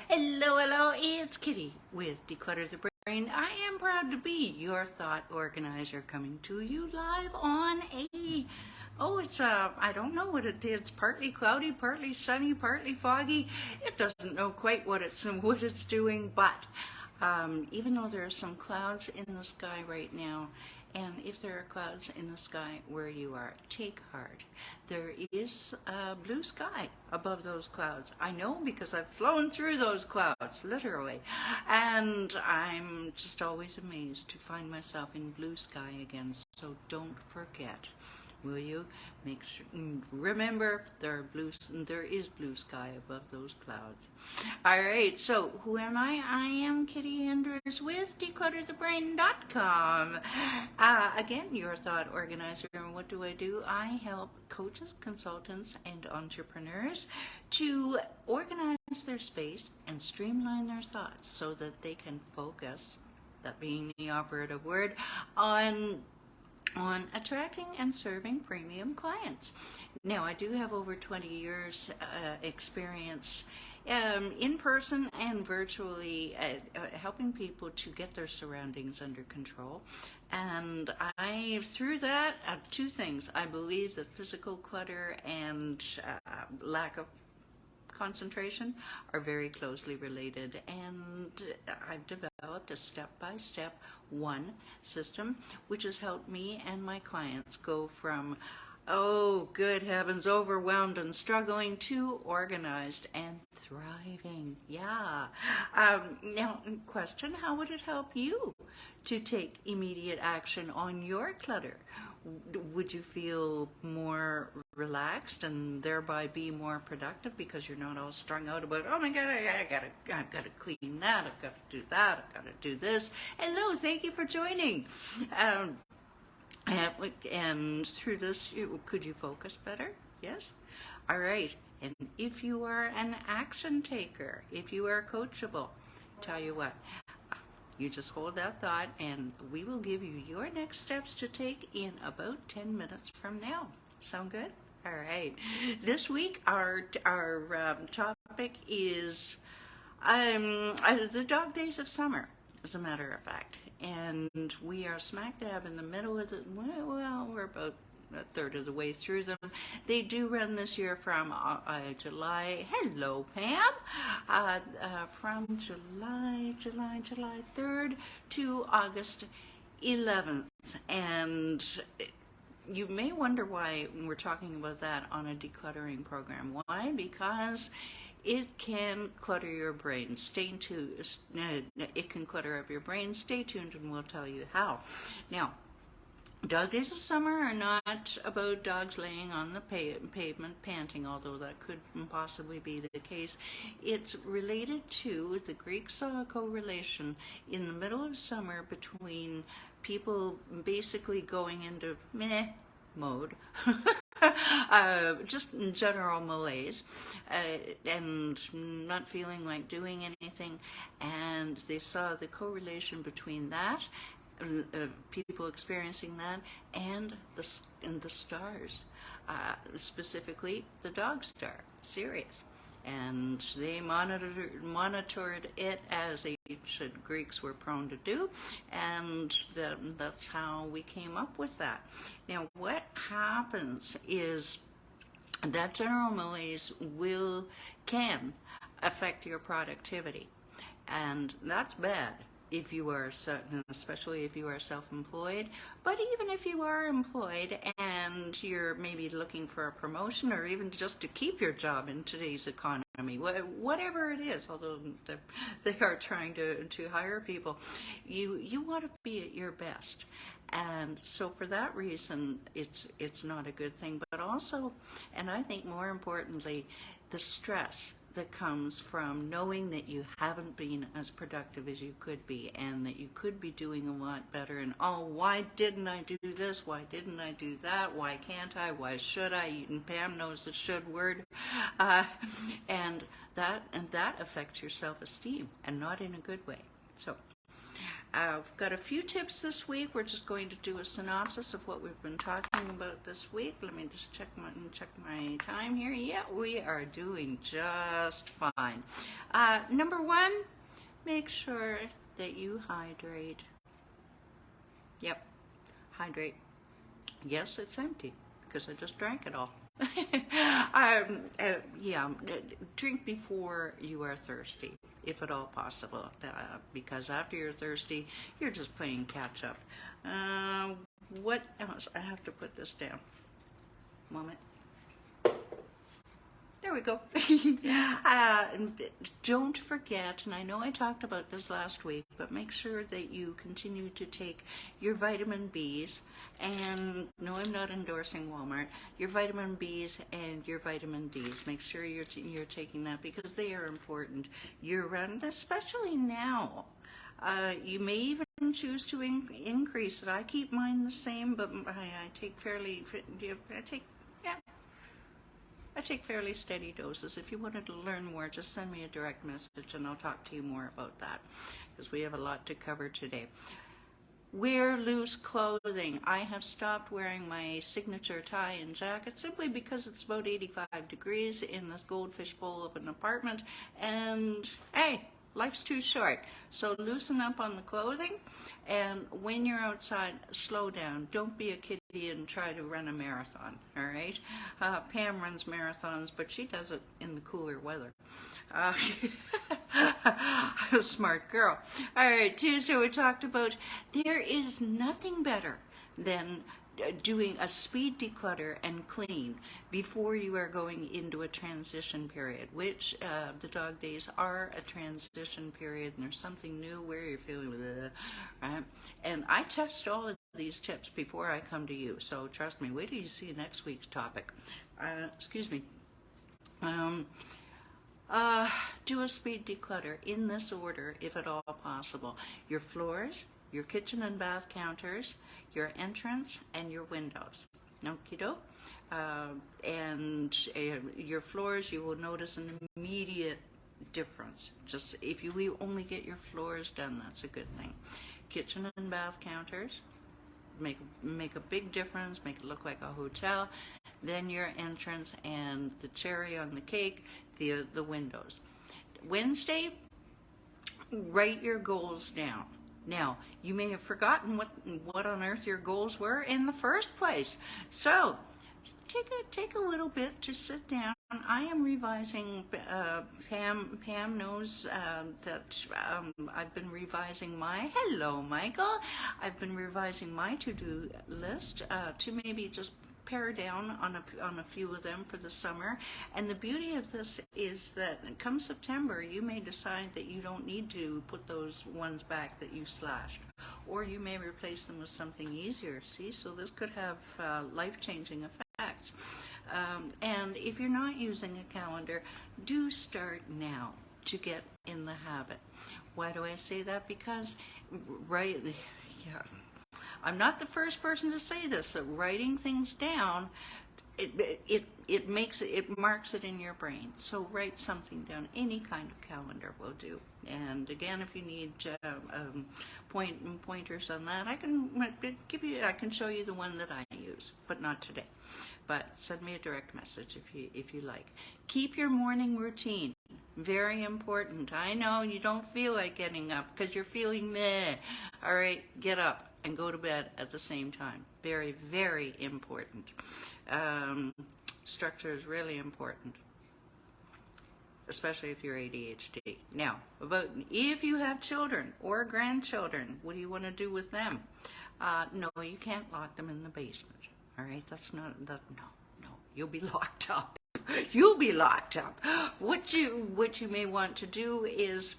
Hello, hello, it's Kitti with Declutter the Brain. I am proud to be your thought organizer coming to you live on I don't know what it is. It's partly cloudy, partly sunny, partly foggy. It doesn't know quite what it's doing, but even though there are some clouds in the sky right now, and if there are clouds in the sky where you are, take heart. There is blue sky above those clouds. I know because I've flown through those clouds, literally. And I'm just always amazed to find myself in blue sky again. So don't forget. Will you remember there is blue sky above those clouds. All right, so who am I? I am Kitti Andrews with declutterthebrain.com. Again, your thought organizer. And what do? I help coaches, consultants, and entrepreneurs to organize their space and streamline their thoughts so that they can focus, that being the operative word, on attracting and serving premium clients. Now, I do have over 20 years experience in person and virtually helping people to get their surroundings under control. And through that, two things. I believe that physical clutter and lack of concentration are very closely related, and I've developed a step-by-step one system which has helped me and my clients go from, oh good heavens, overwhelmed and struggling, to organized and thriving. Yeah. Now, question, how would it help you to take immediate action on your clutter? Would you feel more relaxed and thereby be more productive because you're not all strung out about, oh my God, I've got to clean that, I've got to do that, I've got to do this. Hello, thank you for joining. And through this, could you focus better? Yes? All right. And if you are an action taker, if you are coachable, tell you what, you just hold that thought and we will give you your next steps to take in about 10 minutes from now. Sound good? All right. This week, our topic is the dog days of summer, as a matter of fact. And we are smack dab in the middle of well, we're about a third of the way through them. They do run this year from July, hello Pam, from July 3rd to August 11th. And you may wonder why we're talking about that on a decluttering program. Why? Because it can clutter your brain. Stay tuned. It can clutter up your brain. Stay tuned and we'll tell you how. Now, dog days of summer are not about dogs laying on the pavement panting, although that could possibly be the case. It's related to, the Greeks saw a correlation in the middle of summer between people basically going into meh mode, just general malaise, and not feeling like doing anything, and they saw the correlation between that, people experiencing that, and the stars, specifically the dog star, Sirius. And they monitored it as ancient Greeks were prone to do, and that's how we came up with that. Now, what happens is that general malaise can affect your productivity, and that's bad if you are, especially if you are self-employed, but even if you are employed and you're maybe looking for a promotion or even just to keep your job in today's economy, whatever it is, although they are trying to hire people, you want to be at your best. And so for that reason, it's not a good thing, but also, and I think more importantly, the stress that comes from knowing that you haven't been as productive as you could be, and that you could be doing a lot better, and oh, why didn't I do this? Why didn't I do that? Why can't I? Why should I? And Pam knows the should word. And that affects your self-esteem, and not in a good way. So I've got a few tips this week. We're just going to do a synopsis of what we've been talking about this week. Let me just check my time here. Yeah, we are doing just fine. Number one, make sure that you hydrate. Yep, hydrate. Yes, it's empty because I just drank it all. Yeah, drink before you are thirsty, if at all possible, because after you're thirsty, you're just playing catch up. What else? I have to put this down. Moment. There we go. Don't forget, and I know I talked about this last week, but make sure that you continue to take your vitamin Bs, and no, I'm not endorsing Walmart, your vitamin Bs and your vitamin Ds. Make sure you're taking that because they are important year-round, especially now. You may even choose to increase it. I keep mine the same, but I take I take fairly steady doses. If you wanted to learn more, just send me a direct message and I'll talk to you more about that because we have a lot to cover today. Wear loose clothing. I have stopped wearing my signature tie and jacket simply because it's about 85 degrees in this goldfish bowl of an apartment, and hey, life's too short. So loosen up on the clothing, and when you're outside, slow down. Don't be a kitty and try to run a marathon, all right? Pam runs marathons, but she does it in the cooler weather. A smart girl. All right, Tuesday we talked about there is nothing better than doing a speed declutter and clean before you are going into a transition period, which the dog days are a transition period, and there's something new where you're feeling right? And I test all of these tips before I come to you, so trust me, wait till you see next week's topic. Excuse me. Do a speed declutter in this order, if at all possible. Your floors, your kitchen and bath counters, your entrance, and your windows. Okie doke. And your floors, you will notice an immediate difference. Just if you only get your floors done, that's a good thing. Kitchen and bath counters, make a big difference, make it look like a hotel. Then your entrance, and the cherry on the cake, the windows. Wednesday, write your goals down. Now, you may have forgotten what on earth your goals were in the first place. So, take a little bit to sit down. I am revising. Pam knows that I've been revising my. Hello, Michael. I've been revising my to-do list to maybe just pare down on a few of them for the summer. And the beauty of this is that come September, you may decide that you don't need to put those ones back that you slashed, or you may replace them with something easier. See, so this could have life-changing effects. And if you're not using a calendar, do start now to get in the habit. Why do I say that? Because I'm not the first person to say this, that writing things down, it marks it in your brain. So write something down. Any kind of calendar will do. And again, if you need pointers on that, I can show you the one that I use, but not today. But send me a direct message if you like. Keep your morning routine. Very important. I know you don't feel like getting up because you're feeling meh. All right, get up and go to bed at the same time. Very, very important. Structure is really important, especially if you're ADHD. Now, about if you have children or grandchildren, what do you want to do with them? No, you can't lock them in the basement. All right, no. You'll be locked up. You'll be locked up. What you may want to do is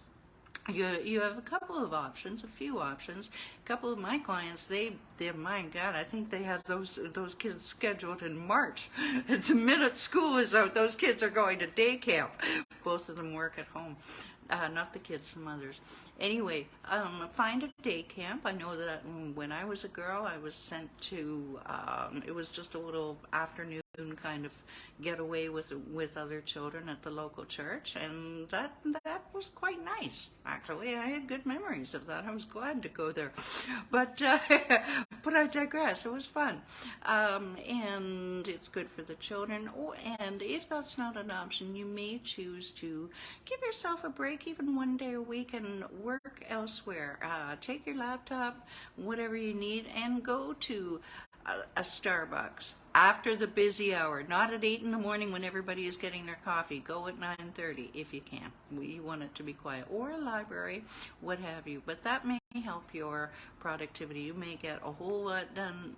you have a few options. A couple of my clients, my God, I think they have those kids scheduled in March. The minute school is out, those kids are going to day camp. Both of them work at home. Not the kids, the mothers. Anyway, find a day camp. I know that when I was a girl, I was sent to, it was just a little afternoon kind of getaway with other children at the local church, and that was quite nice. Actually, I had good memories of that. I was glad to go there, but but I digress. It was fun, and it's good for the children. Oh, and if that's not an option, you may choose to give yourself a break, even one day a week, and work elsewhere. Take your laptop, whatever you need, and go to a Starbucks after the busy hour, not at 8 in the morning when everybody is getting their coffee. Go at 9:30 if you can. You want it to be quiet, or a library, what have you. But that may help your productivity. You may get a whole lot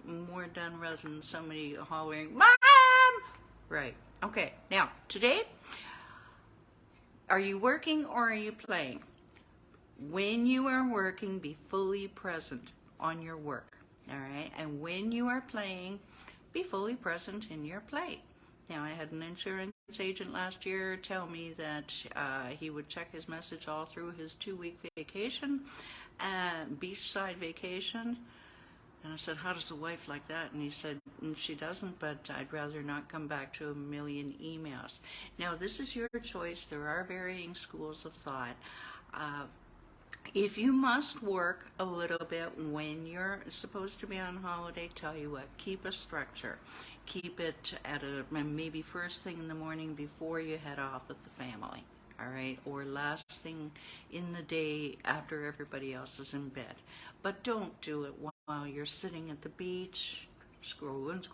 more done rather than somebody hollering, "Mom!" Right. Okay. Now, today, are you working or are you playing? When you are working, be fully present on your work. All right, and when you are playing, be fully present in your play. Now, I had an insurance agent last year tell me that he would check his message all through his 2-week vacation, beachside vacation. And I said, "How does the wife like that?" And he said, "She doesn't, but I'd rather not come back to a million emails." Now, this is your choice. There are varying schools of thought. If you must work a little bit when you're supposed to be on holiday, tell you what, keep a structure. Keep it at maybe first thing in the morning before you head off with the family, all right? Or last thing in the day after everybody else is in bed. But don't do it while you're sitting at the beach, scrolling,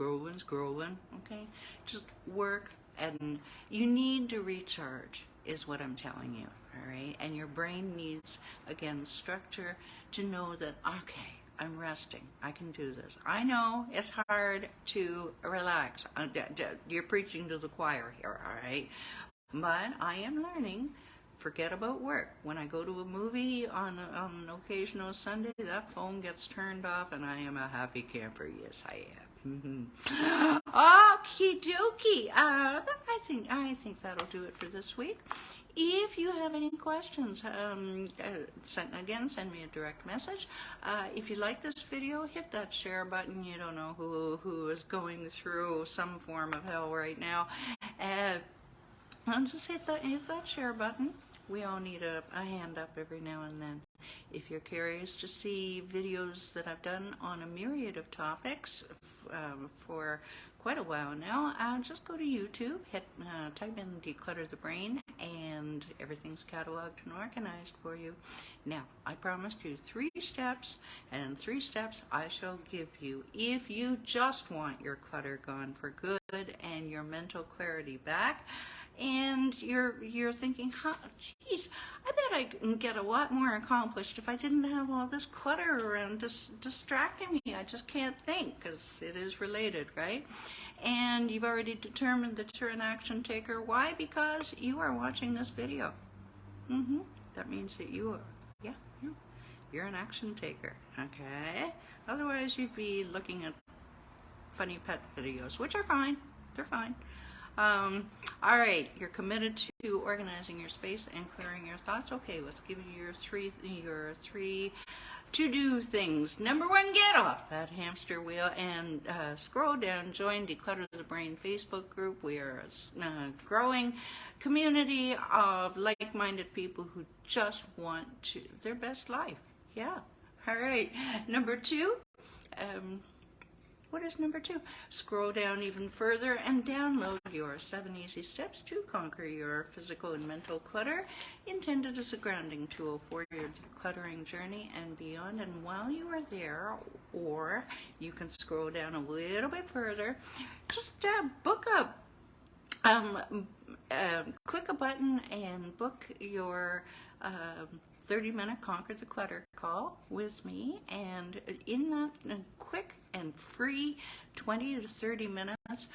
okay? Just work, and you need to recharge, is what I'm telling you, all right? And your brain needs, again, structure to know that, okay, I'm resting. I can do this. I know it's hard to relax. You're preaching to the choir here, all right? But I am learning. Forget about work. When I go to a movie on an occasional Sunday, that phone gets turned off, and I am a happy camper. Yes, I am. Okie dokie. I think that'll do it for this week. If you have any questions, send me a direct message. If you like this video, hit that share button. You don't know who is going through some form of hell right now. Just hit that share button. We all need a hand up every now and then. If you're curious to see videos that I've done on a myriad of topics for quite a while now, just go to YouTube, type in Declutter the Brain, and everything's cataloged and organized for you. Now, I promised you 3 steps, and 3 steps I shall give you if you just want your clutter gone for good and your mental clarity back. And you're thinking, geez, I bet I can get a lot more accomplished if I didn't have all this clutter around distracting me. I just can't think, because it is related, right? And you've already determined that you're an action taker. Why? Because you are watching this video. That means that you're an action taker, okay? Otherwise, you'd be looking at funny pet videos, which are fine. They're fine. All right, you're committed to organizing your space and clearing your thoughts. Okay, let's give you your three to-do things. Number 1, get off that hamster wheel and scroll down, join Declutter the Brain Facebook group. We are a growing community of like-minded people who just want their best life. Yeah. All right. Number 2, what is number 2? Scroll down even further and download your 7 easy steps to conquer your physical and mental clutter, intended as a grounding tool for your decluttering journey and beyond. And while you are there, or you can scroll down a little bit further, just book up. Click a button and book your 30-minute Conquer the Clutter call with me, and in that quick and free 20 to 30 minutes,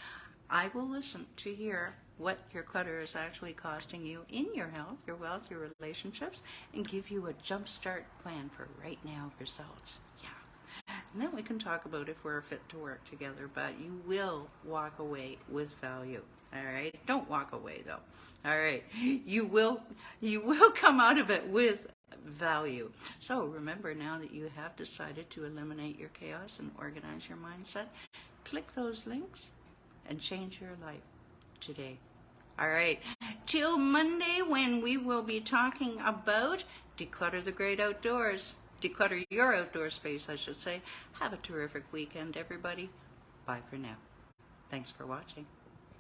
I will listen to hear what your clutter is actually costing you in your health, your wealth, your relationships, and give you a jumpstart plan for right now results. Yeah. And then we can talk about if we're fit to work together, but you will walk away with value. All right? Don't walk away, though. All right? You will come out of it with value. So remember, now that you have decided to eliminate your chaos and organize your mindset, click those links and change your life today. All right, till Monday when we will be talking about declutter the great outdoors. Declutter your outdoor space, I should say. Have a terrific weekend, everybody. Bye for now. Thanks for watching.